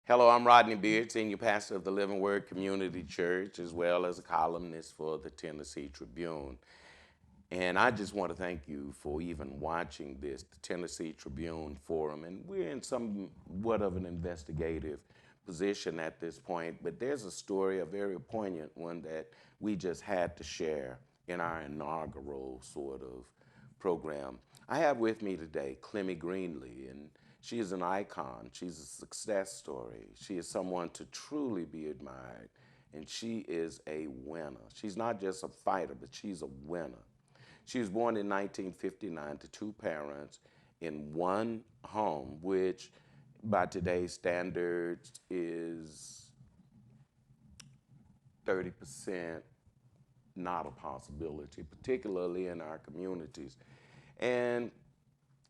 Hello, I'm Rodney Beard, Senior Pastor of the Living Word Community Church, as well as a columnist for the Tennessee Tribune. And I just want to thank you for even watching this, the Tennessee Tribune Forum. And we're in somewhat of an investigative position at this point, but there's a story, a very poignant one, that we just had to share in our inaugural sort of program. I have with me today Clemmie Greenlee, and she is an icon. She's a success story. She is someone to truly be admired, and she is a winner. She's not just a fighter, but she's a winner. She was born in 1959 to two parents in one home, which by today's standards is 30% not a possibility, particularly in our communities. And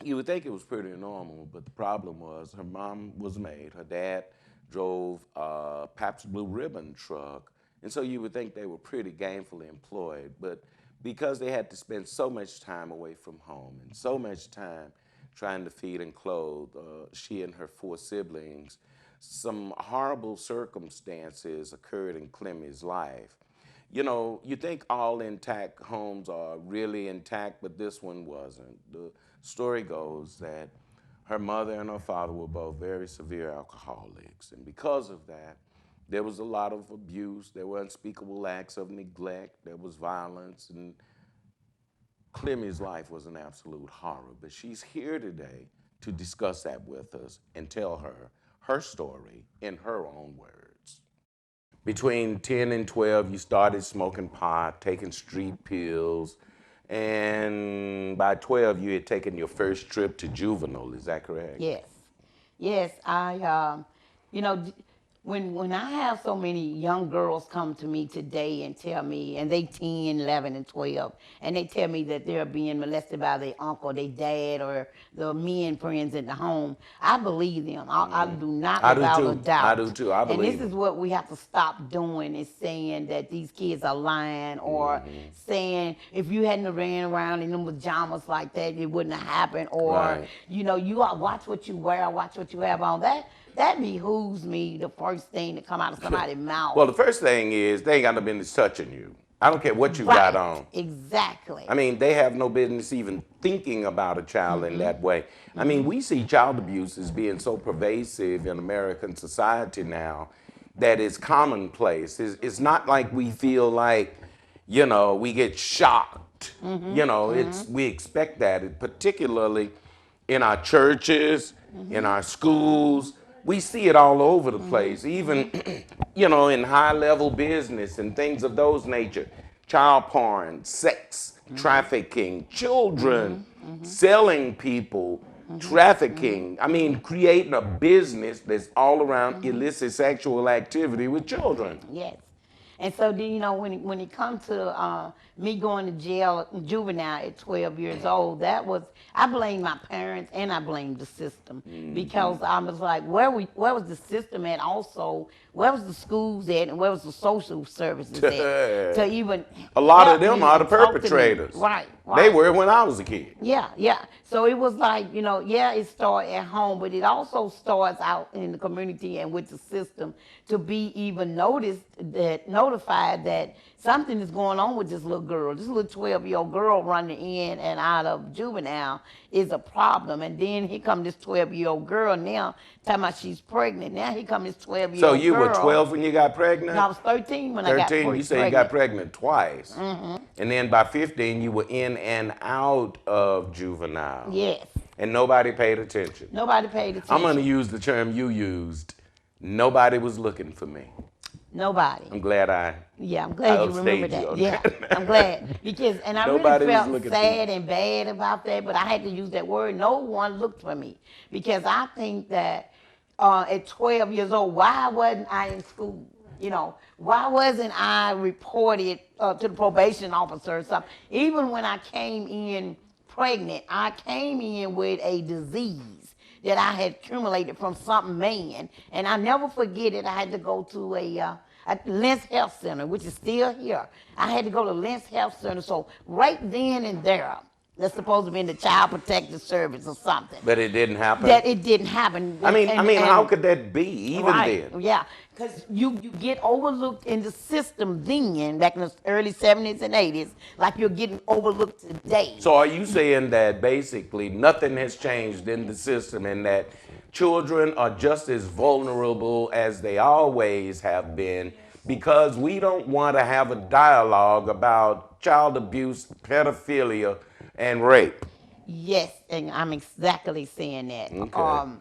you would think it was pretty normal, but the problem was her mom was a maid. Her dad drove a Pabst Blue Ribbon truck, and so you would think they were pretty gainfully employed. But because they had to spend so much time away from home and so much time trying to feed and clothe she and her four siblings, some horrible circumstances occurred in Clemmie's life. You know, you think all intact homes are really intact, but this one wasn't. The story goes that her mother and her father were both very severe alcoholics, and because of that, there was a lot of abuse, there were unspeakable acts of neglect, there was violence, and Clemmie's life was an absolute horror. But she's here today to discuss that with us and tell her story in her own words. Between 10 and 12, you started smoking pot, taking street pills, and by 12, you had taken your first trip to juvenile. Is that correct? Yes, yes. You know, when I have so many young girls come to me today and tell me, and they 10, 11, and 12, and they tell me that they're being molested by their uncle, their dad, or the men friends in the home, I believe them. I do not I do without a too. I doubt. do too. I And believe this is them. what we have to stop doing, is saying that these kids are lying, or saying if you hadn't ran around in them pajamas like that, it wouldn't have happened, or Right. you ought watch what you wear, watch what you have on. That behooves me, the first thing to come out of somebody's mouth. Well, the first thing is they ain't got no business touching you. I don't care what you got Right, on. exactly. I mean, they have no business even thinking about a child in that way. I mean, we see child abuse as being so pervasive in American society now that it's commonplace. It's not like we feel like, we get shocked. We expect that, particularly in our churches, in our schools. We see it all over the place, even, in high level business and things of those nature. Child porn, sex, trafficking, children, selling people, trafficking. I mean, creating a business that's all around illicit sexual activity with children. Yes. And so then, when it comes to me going to jail, juvenile at 12 years old, I blame my parents and I blame the system, because I was like, where was the system at? Also, where was the schools at, and where was the social services at to even A lot of help them me are the and talk to me? perpetrators. Right, They right. were when I was a kid. Yeah, yeah. So it was like, yeah, it started at home, but it also starts out in the community and with the system, to be even notified that something is going on with this little girl. This little 12-year-old girl running in and out of juvenile is a problem. And then here come this 12-year-old girl now talking about she's pregnant. Now here come this So 12-year-old you were girl. 12 when you got pregnant? No, I was 13 when I got 13, you say you got pregnant twice. And then by 15, you were in and out of juvenile. Yes. And nobody paid attention. Nobody paid attention. I'm going to use the term you used. Nobody was looking for me. Nobody. I'm glad Yeah, I'm glad you remember outstayed you that. on Yeah, that. I'm glad, because I Nobody really was felt looking for sad you. and bad about that, but I had to use that word. No one looked for me, because I think that at 12 years old, why wasn't I in school? Why wasn't I reported to the probation officer or something? Even when I came in pregnant, I came in with a disease that I had accumulated from some man, and I never forget it. I had to go to at Lentz Health Center, which is still here. I had to go to Lentz Health Center. So right then and there, That's supposed to be in the Child Protective Service or something. But it didn't happen. That it didn't happen. I mean, And how could that be even right, then? yeah, because you get overlooked in the system then, back in the early 70s and 80s, like you're getting overlooked today. So are you saying that basically nothing has changed in the system and that children are just as vulnerable as they always have been because we don't want to have a dialogue about child abuse, pedophilia, and rape? Yes, and I'm exactly saying that. Okay.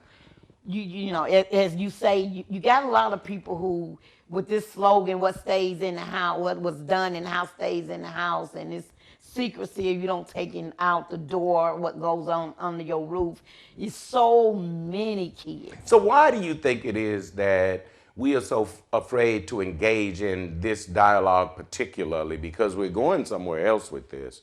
You know, as you say, you got a lot of people who, with this slogan, what stays in the house, what was done in the house stays in the house, and this secrecy, if you don't take it out the door, what goes on under your roof, is so many kids. So why do you think it is that we are so afraid to engage in this dialogue particularly, because we're going somewhere else with this?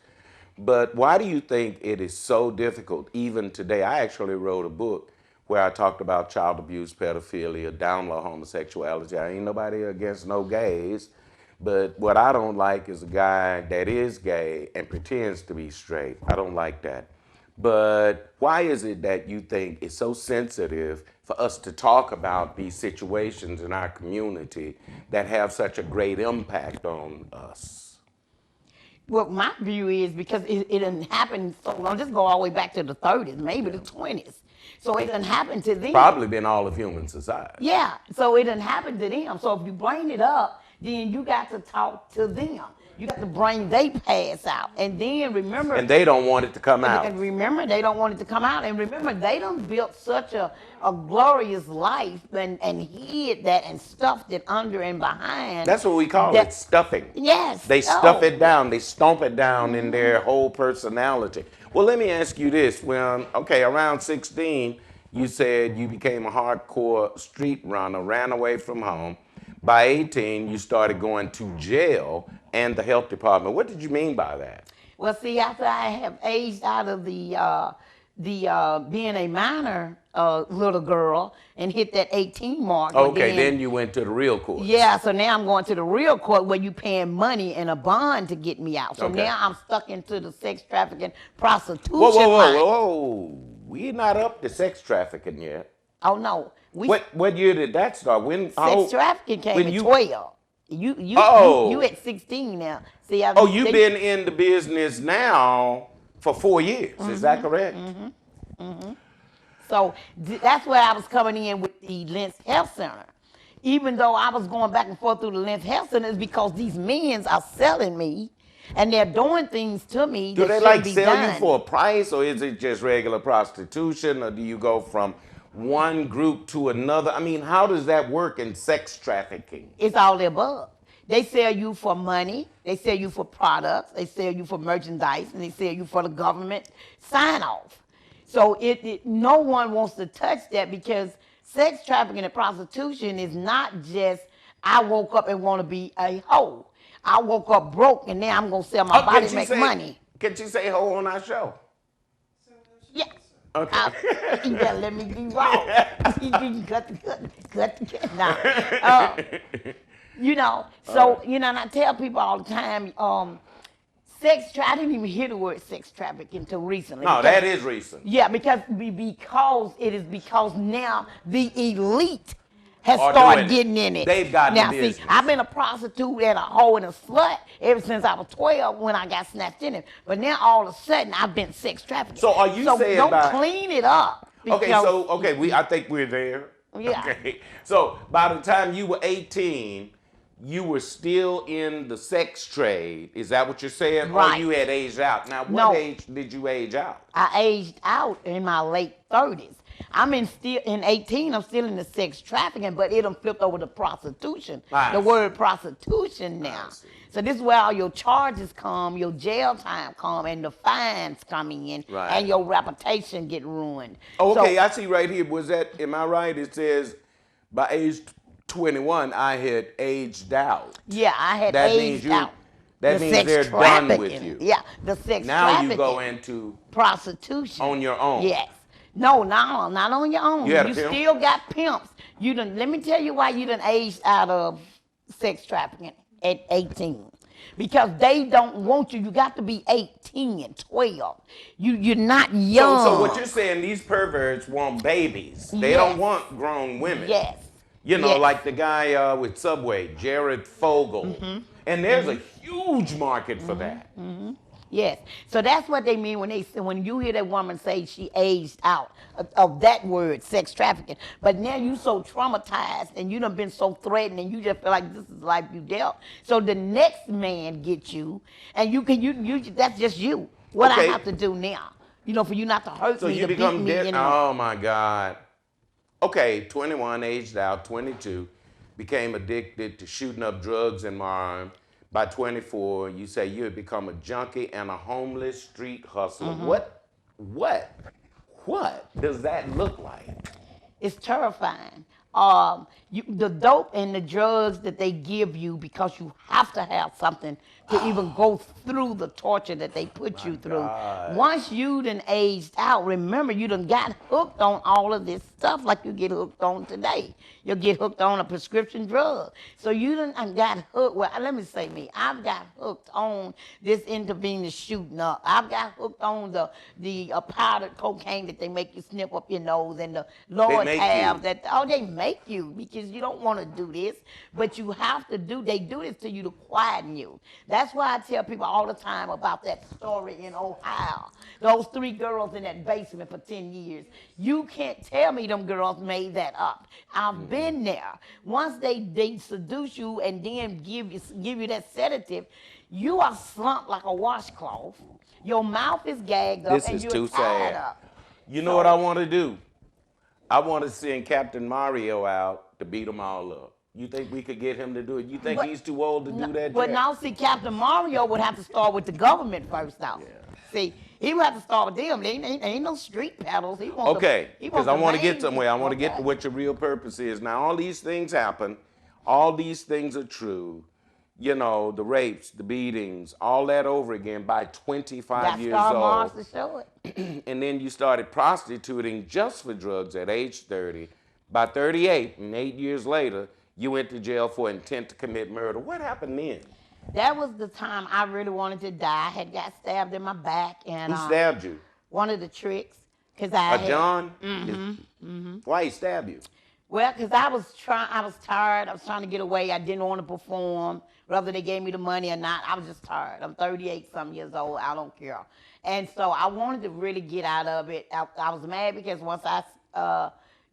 But why do you think it is so difficult even today? I actually wrote a book where I talked about child abuse, pedophilia, down low homosexuality. I ain't nobody against no gays, but what I don't like is a guy that is gay and pretends to be straight. I don't like that. But why is it that you think it's so sensitive for us to talk about these situations in our community that have such a great impact on us? Well, my view is because it didn't happen so long. Just go all the way back to the 30s, maybe the 20s. So it didn't happen to them. Probably been all of human society. Yeah, so it didn't happen to them. So if you bring it up, then you got to talk to them. You got to bring their past out. And then remember. And they don't want it to come out. And remember, they don't want it to come out. And remember, they done built such a glorious life and hid that and stuffed it under and behind. That's what we call it, stuffing. Yes. They stuff it down. They stomp it down in their whole personality. Well, let me ask you this. When, okay, around 16, you said you became a hardcore street runner, ran away from home. By 18, you started going to jail and the health department. What did you mean by that? Well, see, after I have aged out of the being a minor little girl and hit that 18 mark. Okay, then you went to the real court. Yeah, so now I'm going to the real court where you paying money and a bond to get me out. So now I'm stuck into the sex trafficking, prostitution. Whoa. We're not up to sex trafficking yet. Oh, no. What year did that start? Sex trafficking came in 12. You at 16 now. See, you've been in the business now for 4 years. Is that correct? So that's where I was coming in with the Lentz Health Center. Even though I was going back and forth through the Lentz Health Center, it's because these men are selling me and they're doing things to me. Do they like sell you for a price, or is it just regular prostitution, or do you go from one group to another? I mean, how does that work in sex trafficking? It's all the above. They sell you for money, they sell you for products, they sell you for merchandise, and they sell you for the government sign-off. So no one wants to touch that, because sex trafficking and prostitution is not just, I woke up and want to be a hoe. I woke up broke and now I'm going to sell my body to make money. Can you say hoe on our show? Yeah. Okay. You better let me be wrong. You cut now. You know, so, you know, and I tell people all the time, I didn't even hear the word sex trafficking until recently. No, that is recent. Yeah, because now the elite has started getting in it. They've got now, the business. See, I've been a prostitute and a hoe and a slut ever since I was 12 when I got snatched in it. But now all of a sudden I've been sex trafficking. So are you saying don't clean it up? I think we're there. Yeah. Okay. So by the time you were 18, you were still in the sex trade. Is that what you're saying? Right. Or you had aged out? Now, what age did you age out? I aged out in my late 30s. Still in 18, I'm still in the sex trafficking, but it done flipped over to prostitution. The word prostitution now. So this is where all your charges come, your jail time come, and the fines come in, and your reputation get ruined. Oh, okay, I see right here. Am I right? It says by age 21, I had aged out. Yeah, I had aged out. That means they're done with you. Yeah, the sex now trafficking. You go into prostitution. On your own. Yes. No, not on your own. You still got pimps. Let me tell you why you done aged out of sex trafficking at 18. because they don't want you. You got to be 18, 12. You're not young. So what you're saying, these perverts want babies. They Yes. don't want grown women. Yes. You know, Yes. like the guy with Subway, Jared Fogle. Mm-hmm. And there's a huge market for that. Yes. So that's what they mean when you hear that woman say she aged out of that word, sex trafficking. But now you so traumatized and you done been so threatened and you just feel like this is life you dealt. So the next man gets you and you that's just you. What Okay. I have to do now, for you not to hurt So me, you to become beat me, Oh my God. Okay, 21, aged out, 22, became addicted to shooting up drugs in my arm. By 24, you say you had become a junkie and a homeless street hustler. What does that look like? It's terrifying. The dope and the drugs that they give you because you have to have something to even go through the torture that they put you through. God. Once you done aged out, remember you done got hooked on all of this stuff like you get hooked on today. You'll get hooked on a prescription drug. So you done got hooked. Well, let me say me. I've got hooked on this intravenous shooting up. I've got hooked on the powdered cocaine that they make you snip up your nose and the lower tabs they make you because you don't want to do this, but you have to they do this to you to quieten you. That's why I tell people all the time about that story in Ohio. Those 3 girls in that basement for 10 years. You can't tell me them girls made that up. I've been there. Once they seduce you and then give you that sedative, you are slumped like a washcloth. Your mouth is gagged up and you're tied up. You know what I want to do? I want to send Captain Mario out to beat them all up. You think we could get him to do it? You think he's too old to do that? But now, see, Captain Mario would have to start with the government first, though. Yeah. See, he would have to start with them. They ain't no street peddlers. Because I want to get somewhere. I want to get to what your real purpose is. Now, all these things happen. All these things are true. The rapes, the beatings, all that over again by 25 years old. Mars to show it. And then you started prostituting just for drugs at age 30. By 38, and 8 years later, you went to jail for intent to commit murder. What happened then? That was the time I really wanted to die. I had got stabbed in my back. And who stabbed you? One of the tricks. John? Why he stabbed you? Well, because I was tired. I was trying to get away. I didn't want to perform. Whether they gave me the money or not, I was just tired. I'm 38-some years old. I don't care. And so I wanted to really get out of it. I was mad because once I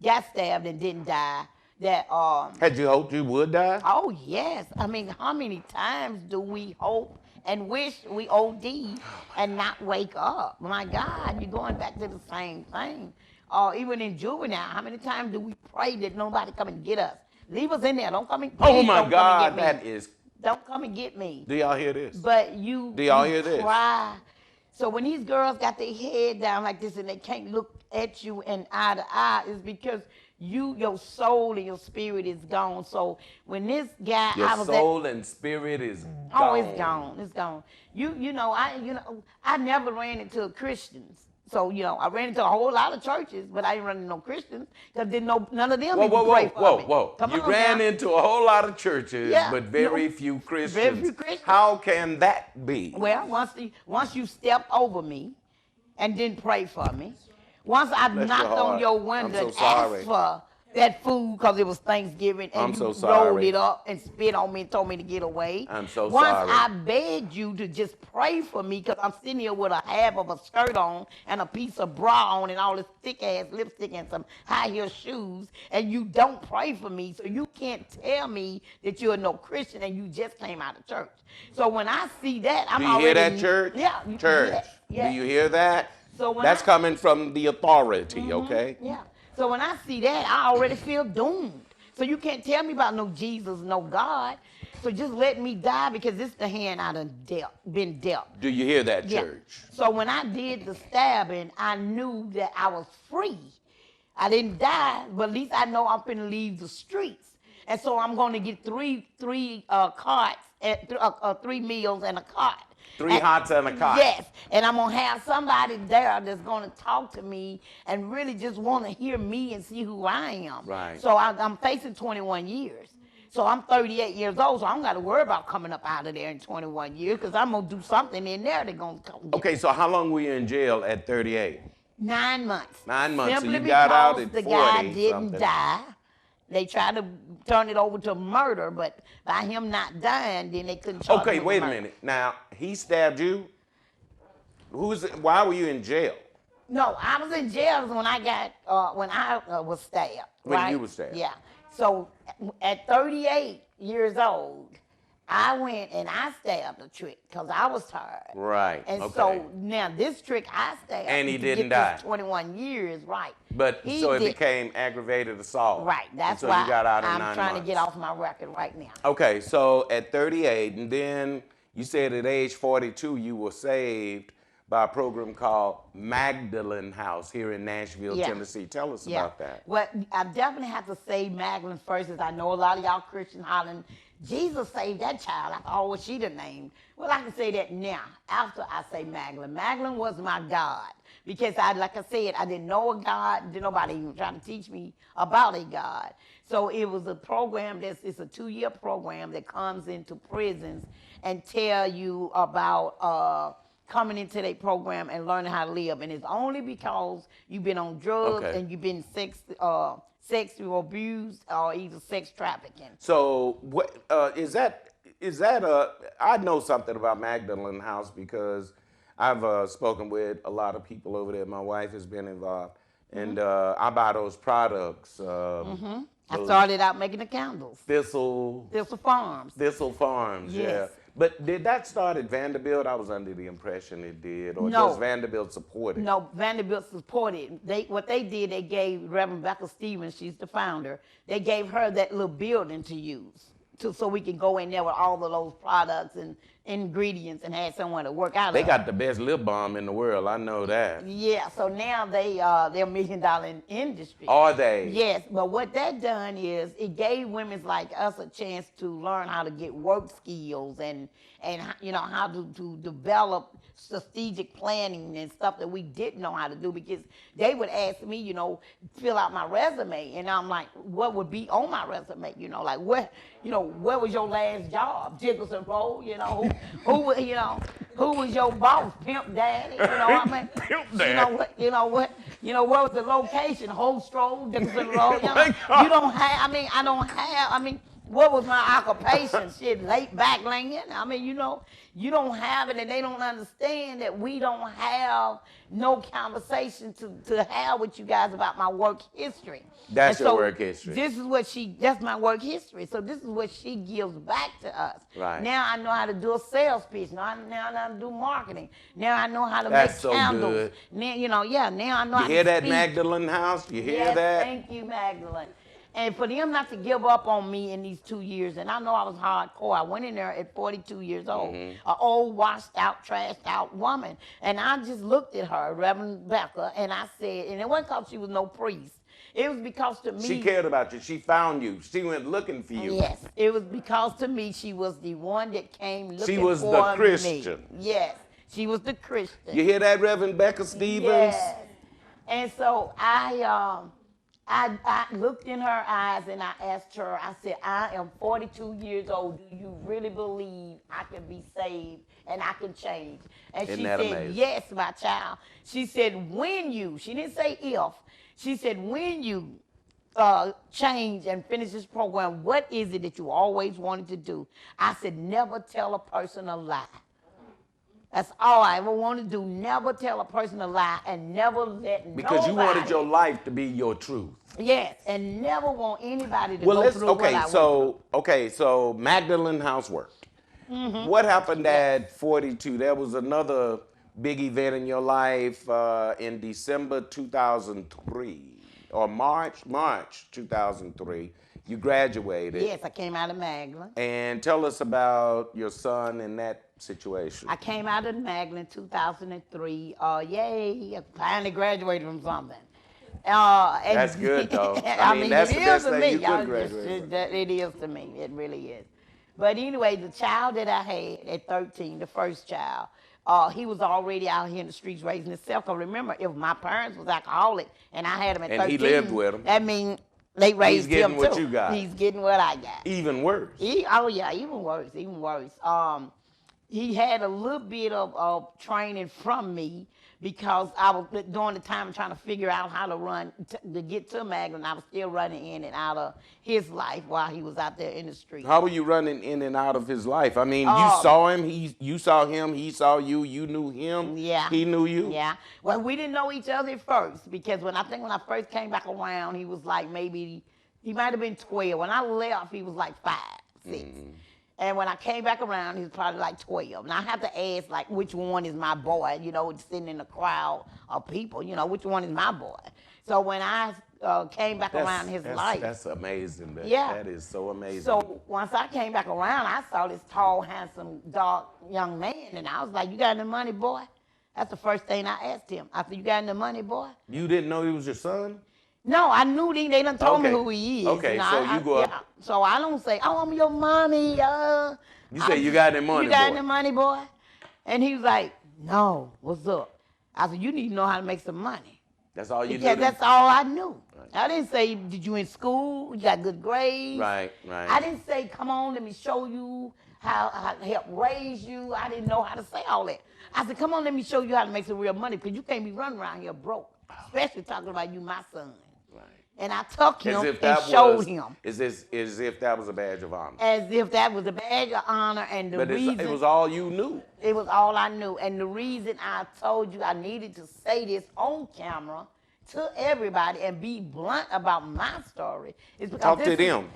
got stabbed and didn't die, had you hoped you would die? Oh, yes. I mean, how many times do we hope and wish we OD and not wake up? My God, you're going back to the same thing. Even in juvenile, how many times do we pray that nobody come and get us? Leave us in there. Don't come and get me. Oh, my God, that is... Don't come and get me. Do y'all hear this? But do y'all hear this? Cry. So when these girls got their head down like this and they can't look at you in eye to eye, is because your soul and your spirit is gone. So when this guy, your soul and spirit is gone. Oh, it's gone. It's gone. I never ran into Christians. So, I ran into a whole lot of churches, but I didn't run into no Christians because none of them pray for me. Whoa. You ran into a whole lot of churches, but very few Christians. Very few Christians. How can that be? Well, once you stepped over me and didn't pray for me, once I knocked on your window and asked for that food because it was Thanksgiving and you rolled it up and spit on me and told me to get away. I'm so sorry. Once I begged you to just pray for me because I'm sitting here with a half of a skirt on and a piece of bra on and all this thick-ass lipstick and some high-heel shoes, and you don't pray for me, so you can't tell me that you're no Christian and you just came out of church. So when I see that, I'm already... Do you hear that, church? Yeah. Church. Yeah. Do you hear that? So that's coming from the authority, okay? Yeah. So when I see that, I already feel doomed. So you can't tell me about no Jesus, no God. So just let me die because this is the hand I done been dealt. Do you hear that, church? So when I did the stabbing, I knew that I was free. I didn't die, but at least I know I'm finna leave the streets. And so I'm going to get three carts, 3 meals and a cart. 3 hots and a cot. Yes, and I'm going to have somebody there that's going to talk to me and really just want to hear me and see who I am. Right. So I'm facing 21 years. So I'm 38 years old, so I don't got to worry about coming up out of there in 21 years because I'm going to do something in there that's going to come get Okay, me. so how long were you in jail at 38? 9 months. 9 months. So Simply you got out because at the guy 40 didn't something. die. They tried to turn it over to murder, but by him not dying, then they couldn't charge Okay, him with wait a murder. minute. Now, he stabbed you? Why were you in jail? No, I was in jail when I was stabbed. When right? you were stabbed. Yeah. So at 38 years old, I went and I stabbed a trick because I was tired. Right. And Okay. so now this trick I stabbed. And he to didn't get die. this 21 years, right? But He so it did- became aggravated assault. Right. That's and so why you got out in I'm 9 trying months. to get off my record right now. Okay, so at 38, and then you said at age 42 you were saved by a program called Magdalene House here in Nashville, Yeah. Tennessee. Tell us about that. Well, I definitely have to say Magdalene first, as I know a lot of y'all Christians hollering, Jesus saved that child. I thought, was she the name? Well, I can say that now, after I say Magdalene. Magdalene was my God. Because like I said, I didn't know a God. Didn't nobody even try to teach me about a God. So it was a program it's a 2-year program that comes into prisons and tell you about coming into their program and learning how to live. And it's only because you've been on drugs Okay. and you've been sexual abused or either sex trafficking. So what is that? I know something about Magdalene House because I've spoken with a lot of people over there. My wife has been involved, and I buy those products. I started out making the candles. Thistle Farms. Farms, yeah. Yes. But did that start at Vanderbilt? I was under the impression it did, or No. just Vanderbilt supported? No, Vanderbilt supported. What they did, they gave Reverend Becca Stevens, she's the founder, they gave her that little building to use so we can go in there with all of those products and ingredients and have someone to work out They of. got the best lip balm in the world. I know that. Yeah, so now they're $1 million industry. Are they? Yes, but what that done is it gave women like us a chance to learn how to get work skills and how to develop strategic planning and stuff that we didn't know how to do, because they would ask me, fill out my resume, and I'm like, what would be on my resume? Like where was your last job? Jiggles and Roll, who was your boss? Pimp Daddy, I mean, Pimp Daddy. where was the location? Holstroll, Jiggles and Roll, My God. you don't have. What was my occupation? Shit, late back laying. You don't have it, and they don't understand that we don't have no conversation to have with you guys about my work history. That's And your work history. That's my work history. So this is what she gives back to us. Right. Now I know how to do a sales pitch. Now I know how to do marketing. Now I know how to That's make so candles. good. Now, now I know how You to hear that, speak. Magdalene House? You hear Yes, that? thank you, Magdalene. And for them not to give up on me in these 2 years, and I know I was hardcore. I went in there at 42 years old, an old, washed out, trashed out woman. And I just looked at her, Reverend Becca, and I said, and it wasn't because she was no priest. It was because to me. She cared about you. She found you. She went looking for you. Yes, it was because to me she was the one that came looking for me. She was the Christian. Yes, she was the Christian. You hear that, Reverend Becca Stevens? Yes. And so I looked in her eyes and I asked her, I said, I am 42 years old. Do you really believe I can be saved and I can change? And Isn't she that said, amazing? yes, my child. She said, she didn't say if, she said, when you change and finish this program, what is it that you always wanted to do? I said, never tell a person a lie. That's all I ever want to do. Never tell a person a lie and never let Because you wanted nobody- your life to be your truth. Yes, and never want anybody to Well, go let's through what I went through. so Magdalene House worked. What happened at 42? There was another big event in your life in December 2003 or March 2003. You graduated. Yes, I came out of Magdalene. And tell us about your son and that situation. I came out of Magdalene 2003. Yay, I finally graduated from something. That's good, though. I mean, that's it the is best to thing me. you could graduate from. It is to me. It really is. But anyway, the child that I had at 13, the first child, he was already out here in the streets raising himself. Because remember, if my parents was alcoholic and I had him at And 13. he lived with 'em. That means They raised getting him what too. you got. He's getting what I got. Even worse. Oh yeah, even worse, even worse. He had a little bit of training from me because I was during the time trying to figure out how to run to get to Magdalene. I was still running in and out of his life while he was out there in the street. How were you running in and out of his life? I mean, you saw him, you saw him, he saw you, you knew him, Yeah. he knew you. Yeah. Well, we didn't know each other at first because when I first came back around, he was like he might have been 12. When I left, he was like 5, 6. And when I came back around, he was probably like 12. Now I have to ask, like, which one is my boy? You know, sitting in a crowd of people, you know, which one is my boy? So when I came back around his life. That's amazing. Yeah. That is so amazing. So once I came back around, I saw this tall, handsome, dark young man, and I was like, you got any money, boy? That's the first thing I asked him. I said, you got any money, boy? You didn't know he was your son? No, I knew they done told me who he is. Okay, so you go up. Yeah. So I don't say, oh, I'm your mommy. You say, you got any money, You got boy? any money, boy? And he was like, no, what's up? I said, you need to know how to make some money. That's all you knew? Yeah, that's all I knew. Right. I didn't say, did you in school? You got good grades? Right. I didn't say, come on, let me show you how to help raise you. I didn't know how to say all that. I said, come on, let me show you how to make some real money because you can't be running around here broke, especially talking about you, my son. Right. And I took him and showed him. As if that was a badge of honor. As if that was a badge of honor, and the reason... it was all you knew. It was all I knew. And the reason I told you I needed to say this on camera to everybody and be blunt about my story is because... Talk to them.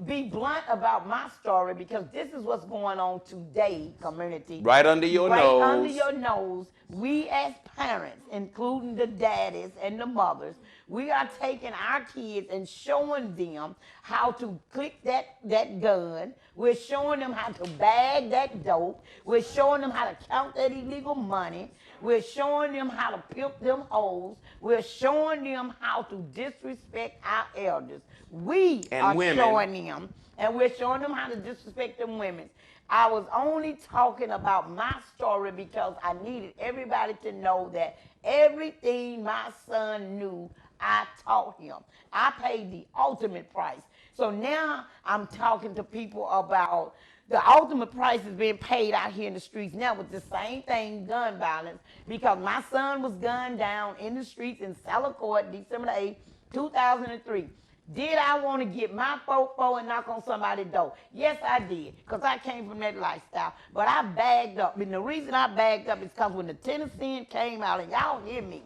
Be blunt about my story because this is what's going on today, community. Right under your nose. Right under your nose. We as parents, including the daddies and the mothers, we are taking our kids and showing them how to click that gun. We're showing them how to bag that dope. We're showing them how to count that illegal money. We're showing them how to pimp them hoes. We're showing them how to disrespect our elders. We are showing them, and we're showing them how to disrespect them women. I was only talking about my story because I needed everybody to know that everything my son knew, I taught him. I paid the ultimate price. So now I'm talking to people about the ultimate price is being paid out here in the streets now with the same thing, gun violence, because my son was gunned down in the streets in Salacourt, December 8, 2003. Did I want to get my fofo and knock on somebody's door? Yes, I did, because I came from that lifestyle. But I bagged up, and the reason I bagged up is because when the Tennessean came out, and y'all hear me,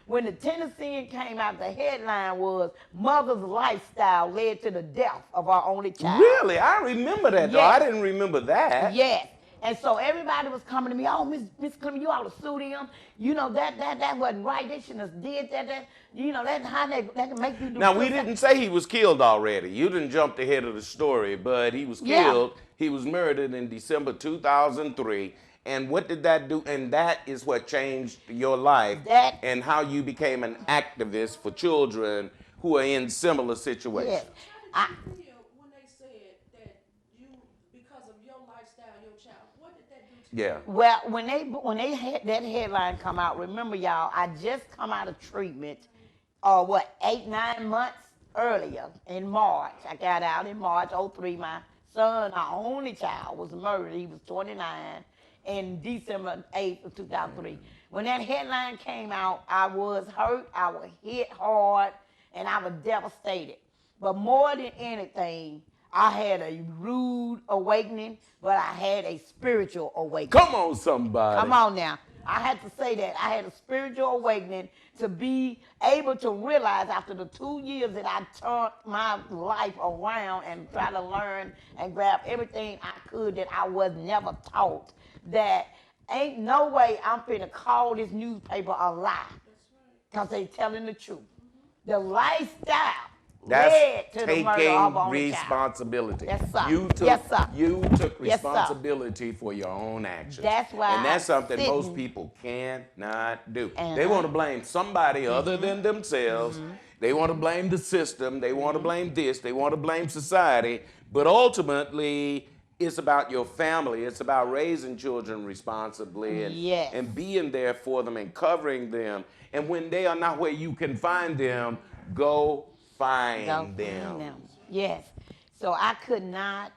when the Tennessean came out, the headline was, Mother's Lifestyle Led to the Death of Our Only Child. Really? I remember that, though. Yes. I didn't remember that. Yes. And so everybody was coming to me, oh, Miss Clemmie, you ought to sue them. You know, that wasn't right. They shouldn't have did that. You know, that's how that can make you do. Now, we didn't say he was killed already. You didn't jump ahead of the story, but he was killed. Yeah. He was murdered in December 2003. And what did that do? And that is what changed your life and how you became an activist for children who are in similar situations. Yes. When they said that you, because of your lifestyle, your child, what did that do to you? Yeah. Well, when they had that headline come out, remember y'all, I just come out of treatment, 8-9 months earlier in March. I got out in March 2003. My son, our only child, was murdered. He was 29 in December 8th of 2003. When that headline came out, I was hurt, I was hit hard, and I was devastated. But more than anything, I had a rude awakening, but I had a spiritual awakening. Come on, somebody. Come on now. I had to say that. I had a spiritual awakening to be able to realize after the 2 years that I turned my life around and try to learn and grab everything I could that I was never taught, that ain't no way I'm finna call this newspaper a lie. Because they telling the truth. The lifestyle led to the murder of our only responsibility. Yes, sir. You took responsibility for your own actions. That's why. And that's something most people cannot do. They want to blame somebody other than themselves. They want to blame the system. They want to blame this. They want to blame society. But ultimately, it's about your family. It's about raising children responsibly and being there for them and covering them. And when they are not where you can find them, go find find them. Yes. So I could not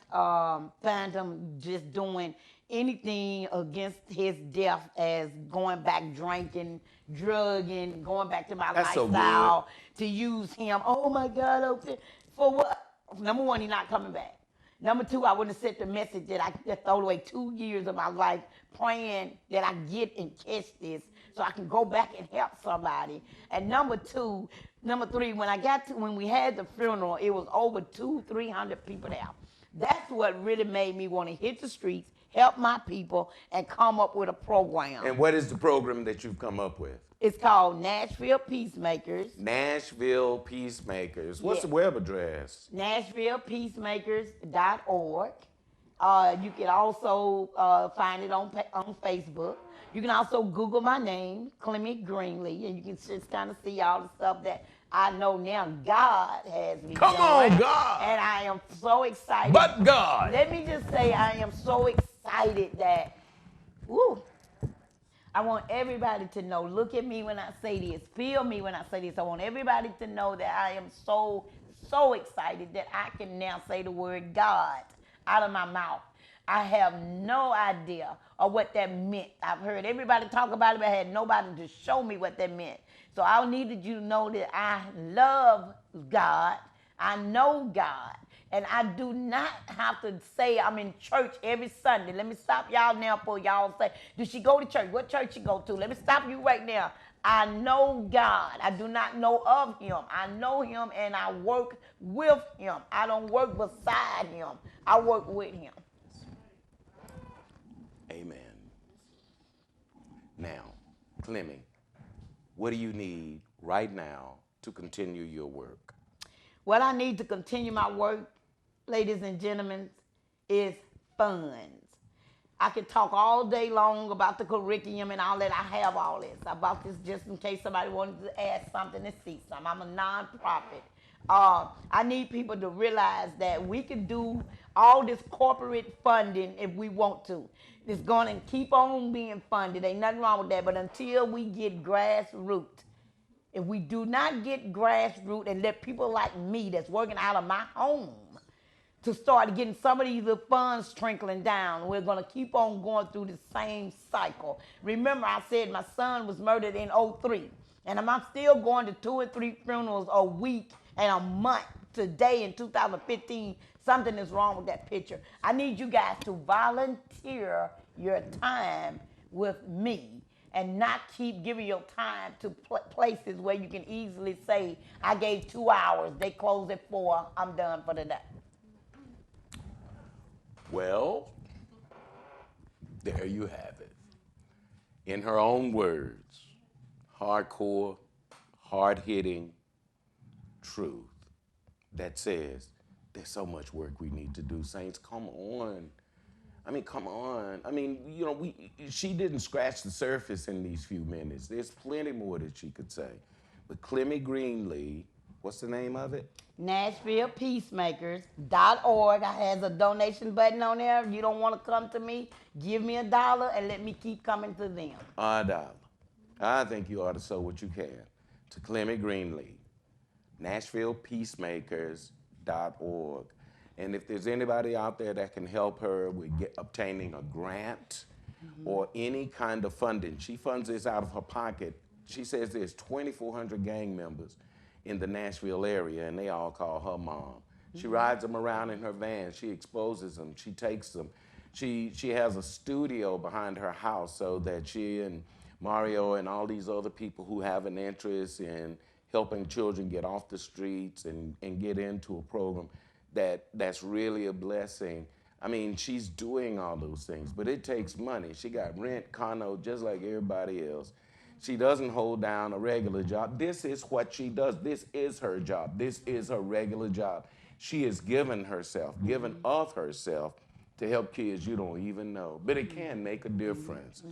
find him just doing anything against his death as going back drinking, drugging, going back to my That's so good. lifestyle to use him. Oh my God, okay. For what? Number one, he's not coming back. Number two, I wouldn't have sent the message that I just throw away 2 years of my life praying that I get and catch this so I can go back and help somebody. And number three, when we had the funeral, it was over 300 people there. That's what really made me want to hit the streets, help my people, and come up with a program. And what is the program that you've come up with? It's called Nashville Peacemakers. Nashville Peacemakers. What's the Yeah. web address? NashvillePeacemakers.org. You can also find it on Facebook. You can also Google my name, Clemmie Greenlee, and you can just kind of see all the stuff that I know now God has me Come doing. on, God. And I am so excited. But God. Let me just say I am so excited that, woo, I want everybody to know, look at me when I say this, feel me when I say this. I want everybody to know that I am so excited that I can now say the word God out of my mouth. I have no idea of what that meant. I've heard everybody talk about it, but I had nobody to show me what that meant. So I needed you to know that I love God. I know God. And I do not have to say I'm in church every Sunday. Let me stop y'all now before y'all say, does she go to church? What church she go to? Let me stop you right now. I know God. I do not know of him. I know him and I work with him. I don't work beside him. I work with him. Amen. Now, Clemmie, what do you need right now to continue your work? What I need to continue my work, ladies and gentlemen, is funds. I could talk all day long about the curriculum and all that. I have all this. I bought this just in case somebody wanted to add something and see something. I'm a nonprofit. I need people to realize that we can do all this corporate funding if we want to. It's going to keep on being funded. Ain't nothing wrong with that. But until we get grassroots, if we do not get grassroots and let people like me that's working out of my home to start getting some of these little funds trickling down, we're going to keep on going through the same cycle. Remember, I said my son was murdered in '03, and I'm still going to 2 or 3 funerals a week and a month. Today in 2015, something is wrong with that picture. I need you guys to volunteer your time with me and not keep giving your time to places where you can easily say, I gave 2 hours, they close at 4, I'm done for the day. Well, there you have it. In her own words, hardcore, hard-hitting truth that says there's so much work we need to do. Saints, come on. I mean, come on. I mean, you know, she didn't scratch the surface in these few minutes. There's plenty more that she could say. But Clemmie Greenlee, what's the name of it? NashvillePeacemakers.org. I has a donation button on there. If you don't want to come to me, give me $1 and let me keep coming to them. $1. I think you ought to sow what you can to Clemmie Greenlee, NashvillePeacemakers.org. And if there's anybody out there that can help her with obtaining a grant or any kind of funding, she funds this out of her pocket. She says there's 2,400 gang members in the Nashville area, and they all call her mom. She rides them around in her van. She exposes them. She takes them. She has a studio behind her house so that she and Mario and all these other people who have an interest in helping children get off the streets and get into a program that's really a blessing. I mean, she's doing all those things, but it takes money. She got rent, condo, just like everybody else. She doesn't hold down a regular job. This is what she does. This is her job. This is her regular job. She has given of herself to help kids you don't even know. But it can make a difference.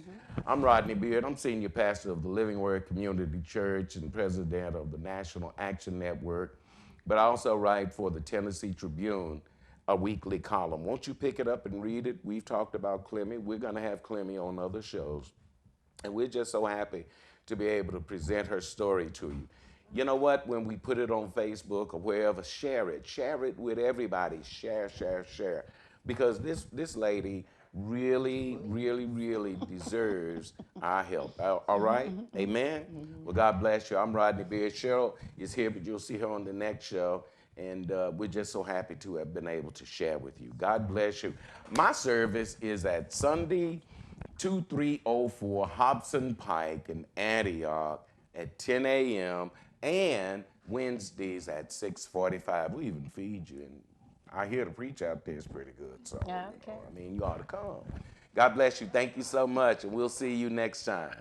I'm Rodney Beard. I'm senior pastor of the Living Word Community Church and president of the National Action Network. But I also write for the Tennessee Tribune, a weekly column. Won't you pick it up and read it? We've talked about Clemmie. We're going to have Clemmie on other shows. And we're just so happy to be able to present her story to you. You know what? When we put it on Facebook or wherever, share it. Share it with everybody. Share, share, share. Because this lady really, really, really deserves our help. All right? Amen? Well, God bless you. I'm Rodney Beard. Cheryl is here, but you'll see her on the next show. And we're just so happy to have been able to share with you. God bless you. My service is at Sunday, 2304 Hobson Pike in Antioch at 10 a.m. and Wednesdays at 6:45. We even feed you, and I hear the preach out there is pretty good. So, Yeah, okay. I mean, you ought to come. God bless you. Thank you so much, and we'll see you next time.